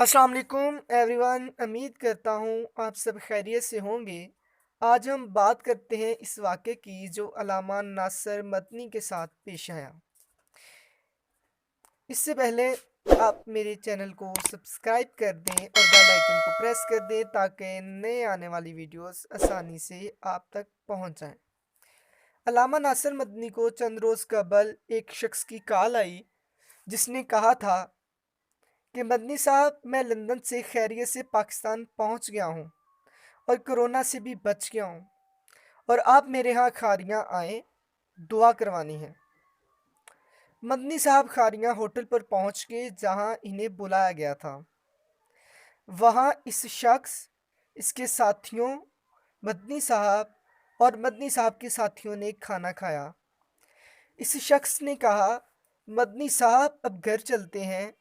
अस्सलाम वालेकुम एवरीवन। उम्मीद करता हूँ आप सब खैरियत से होंगे। आज हम बात करते हैं इस वाक़े की जो अल्लामा नासिर मदनी के साथ पेश आया। इससे पहले आप मेरे चैनल को सब्सक्राइब कर दें और बेल आइकन को प्रेस कर दें ताकि नए आने वाली वीडियोस आसानी से आप तक पहुँच जाएँ। अल्लामा नासिर मदनी को चंद रोज़ कबल एक शख्स की कॉल आई जिसने कहा था कि मदनी साहब, मैं लंदन से खैरियत से पाकिस्तान पहुंच गया हूं और कोरोना से भी बच गया हूं और आप मेरे यहाँ खारियाँ आए, दुआ करवानी है। मदनी साहब खारियाँ होटल पर पहुंच गए जहां इन्हें बुलाया गया था। वहां इस शख्स, इसके साथियों, मदनी साहब और मदनी साहब के साथियों ने खाना खाया। इस शख्स ने कहा, मदनी साहब अब घर चलते हैं,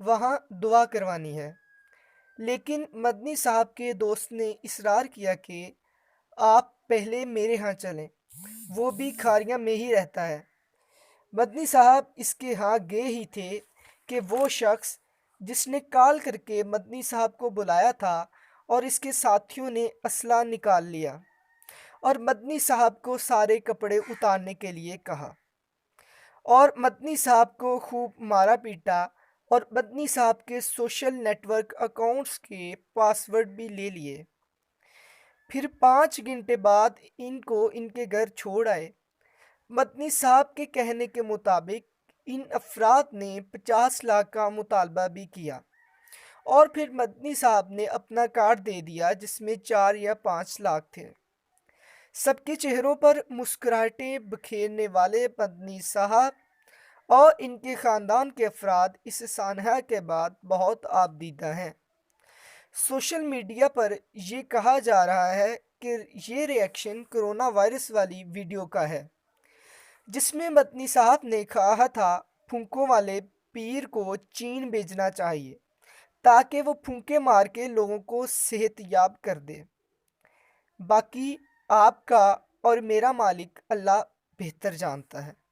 वहाँ दुआ करवानी है। लेकिन मदनी साहब के दोस्त ने इसरार किया कि आप पहले मेरे यहाँ चलें, वो भी खारियाँ में ही रहता है। मदनी साहब इसके यहाँ गए ही थे कि वो शख्स जिसने कॉल करके मदनी साहब को बुलाया था और इसके साथियों ने असला निकाल लिया और मदनी साहब को सारे कपड़े उतारने के लिए कहा और मदनी साहब को खूब मारा पीटा और मदनी साहब के सोशल नेटवर्क अकाउंट्स के पासवर्ड भी ले लिए। फिर 5 घंटे बाद इनको इनके घर छोड़ आए। मदनी साहब के कहने के मुताबिक इन अफराद ने 50 लाख का मुतालबा भी किया और फिर मदनी साहब ने अपना कार्ड दे दिया जिसमें 4 या 5 लाख थे। सबके चेहरों पर मुस्कुराहटें बखेरने वाले मदनी साहब और इनके ख़ानदान के अफराद इस सानहा के बाद बहुत आबदीदा हैं। सोशल मीडिया पर ये कहा जा रहा है कि ये रिएक्शन कोरोना वायरस वाली वीडियो का है जिसमें मदनी साहब ने कहा था फूंकों वाले पीर को चीन भेजना चाहिए ताकि वो फूंके मार के लोगों को सेहतयाब कर दे। बाकी आपका और मेरा मालिक अल्लाह बेहतर जानता है।